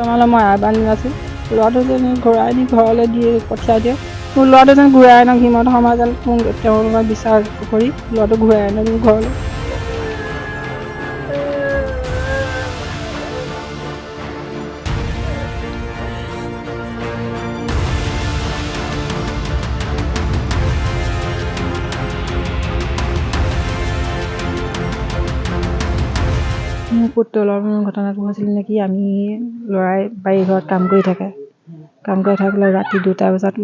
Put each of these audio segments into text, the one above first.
মানে মই আইবানী আছোঁ ল'ৰাটো যেন ঘূৰাই নি ঘৰলৈ দি পঠিয়াই দিয়ক মোৰ ল'ৰাটো যেন ঘূৰাই আনক হিমন্ত শৰ্মা যেন তেওঁলোকে বিচাৰ কৰি ল'ৰাটো ঘূৰাই আনক মোৰ ঘৰলৈ মোৰ পুত্ৰৰ ঘটনাটো হৈছিল নেকি আমি ল'ৰাই বাৰী ঘৰত কাম কৰি থাকে কাম কৰি থাকিলে ৰাতি 2টা বজাত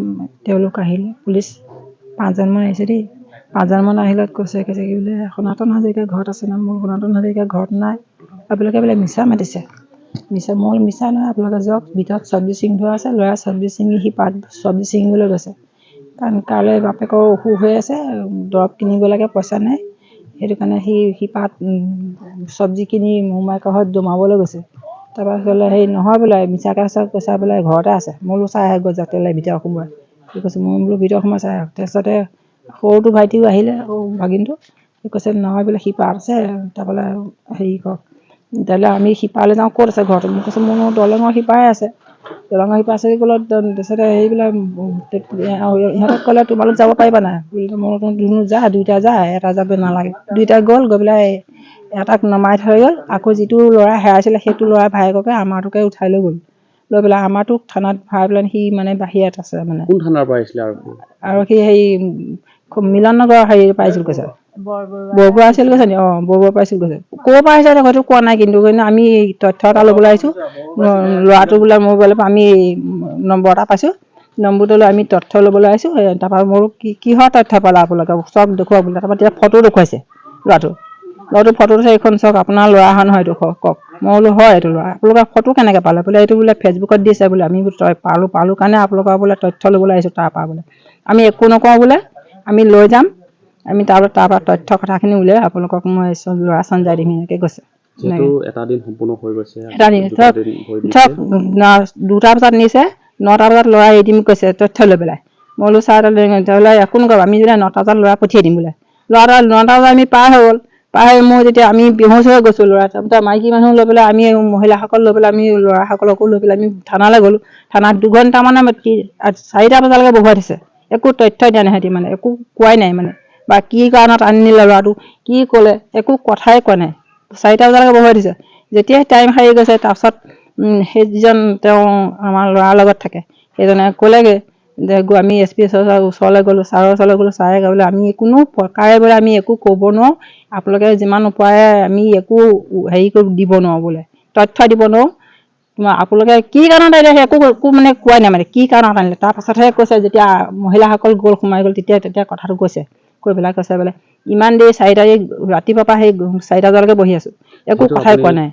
তেওঁলোক আহিলে পুলিচ 5জনমান আহিছে দেই 5জনমান আহিলত কৈছে কি বোলে সনাতন হাজৰিকা ঘৰত আছে না মোৰ সনাতন হাজৰিকা ঘৰত নাই আপোনালোকে বোলে মিছা মাতিছে মই মিছা নহয় আপোনালোকে যাওক ভিতৰত চব্জি ছিঙি থোৱা আছে ল'ৰাই চব্জি ছিঙি সি পাত চব্জি ছিঙিবলৈ গৈছে কাৰণ কাইলৈ বাপেকৰ অসুখ হৈ আছে দৰৱ কিনিব লাগে পইচা নাই সেইটো কাৰণে সি পাত চব্জি কিনি মোমায়েকৰ ঘৰত জমাবলৈ গৈছে তাৰপৰা ক'লে সেই নহয় বোলে মিছাকৈ কৈছা বোলে ঘৰতে আছে মই বোলো চাই আহক যাতে ভিতৰত সোমোৱাই সি কৈছে মই বোলো ভিতৰত সোমাই চাই আহক তাৰপিছতে সৰুটো ভাইটিও আহিলে ভাগিনটো সি কৈছে নহয় বোলে শিপাত আছে তাৰপৰা হেৰি কওক তেতিয়াহ'লে আমি শিপালৈ যাওঁ ক'ত আছে ঘৰটো মোক কৈছে মোৰ দলঙৰ শিপাই আছে দলঙৰ শিপা আছে ক'লত তাৰপিছতে সেইবিলাক ইহঁতক ক'লে তোমালোক যাব পাৰিবা নাই বোলে মই দুনু যা 2টা যা এটা যাব নালাগে 2টা গ'ল গৈ পেলাই এটাক নমাই থৈ গ'ল আকৌ যিটো ল'ৰা হেৰাইছিলে সেইটো ল'ৰা ভায়েককে আমাৰটোকে উঠাই লৈ গ'ল লৈ পেলাই আমাৰটোক থানাত ভৰাই পেলাই সি মানে বাহিৰত আছে মানে কোন থানাৰ পৰা আহিছিলে আৰু সি হেৰি মিলন নগৰ হেৰি পাইছিল কৈছে বৰবৰুৱা আছিল কৈছে নি বৰবৰুৱা পাইছিল কৈছে ক'ৰ পৰা আহিছে হয়তো কোৱা নাই কিন্তু আমি তথ্য এটা ল'বলৈ আহিছোঁ ল'ৰাটো বোলে মোৰ বোলে আমি নম্বৰ এটা পাইছোঁ নম্বৰটো লৈ আমি তথ্য ল'বলৈ আহিছোঁ তাৰপৰা মোৰ কিহৰ তথ্য পালা আপোনালোকে চব দেখুৱাওক বোলে তাৰপৰা তেতিয়া ফটো দেখুৱাইছে ল'ৰাটো ফটোটো এইখন চাওক আপোনাৰ ল'ৰা হয় নহয় এইটো কওক মই বোলো হয় এইটো ল'ৰা আপোনালোকৰ ফটো কেনেকৈ পালে বোলে এইটো বোলে ফেচবুকত দিছে বোলে আমি পালোঁ কাৰণে আপোনালোকৰ বোলে তথ্য ল'বলৈ আহিছোঁ তাৰপৰা বোলে আমি একো নকওঁ বোলে আমি লৈ যাম আমি তাৰপৰা তথ্য কথাখিনি উলিয়াই আপোনালোকক মই ল'ৰা সঞ্জাই দিম এনেকৈ কৈছে এটা দিন সম্পূৰ্ণ হৈ গৈছে এটা দিন ধৰক 2টা বজাত নিছে 9টা বজাত ল'ৰা এৰি দিম কৈছে তথ্য লৈ পেলাই মই বোলো ছাৰ তেতিয়াহ'লে একো নকওঁ আমি বোলে 9টা বজাত ল'ৰা পঠিয়াই দিম বোলে ল'ৰা 9টা বজাত আমি পাৰ হৈ গ'ল পাৰ হৈ মোৰ যেতিয়া আমি বেহুচ হৈ গৈছোঁ ল'ৰা তাৰপিছত মাইকী মানুহ লৈ পেলাই আমি মহিলাসকল লৈ পেলাই আমি ল'ৰাসকলকো লৈ পেলাই আমি থানালৈ গ'লোঁ থানাত 2 ঘণ্টামানে 4টা বজালৈকে বহুৱাই থৈছে একো তথ্যই দিয়া নাই সিহঁতি মানে একো কোৱাই নাই মানে বা কি কাৰণত আনি নিলে ল'ৰাটো কি ক'লে একো কথাই কোৱা নাই 4টা বজালৈকে বহুৱাই দিছে যেতিয়াই টাইম হাৰি গৈছে তাৰপিছত সেই যিজন তেওঁ আমাৰ ল'ৰাৰ লগত থাকে সেইজনে ক'লেগৈ যে আমি SP ছাৰৰ ওচৰলৈ গ'লোঁ ছাৰৰ ওচৰলৈ গ'লোঁ ছাৰে বোলে আমি কোনো প্ৰকাৰে বোলে আমি একো ক'ব নোৱাৰোঁ আপোনালোকে যিমান উপায়ে আমি একো হেৰি কৰি দিব নোৱাৰোঁ বোলে তথ্য দিব নোৱাৰোঁ আপোনালোকে কি কাৰণত আনিলে একো মানে কোৱাই নাই মানে কি কাৰণত আনিলে তাৰপাছতহে কৈছে যেতিয়া মহিলাসকল সোমাই গ'ল তেতিয়া কথাটো কৈছে কৈ পেলাই কৈছে বোলে ইমান দেৰি 4 তাৰিখ ৰাতিপুৱাৰ পৰা সেই 4টা বজালৈকে বহি আছোঁ একো কথাই কোৱা নাই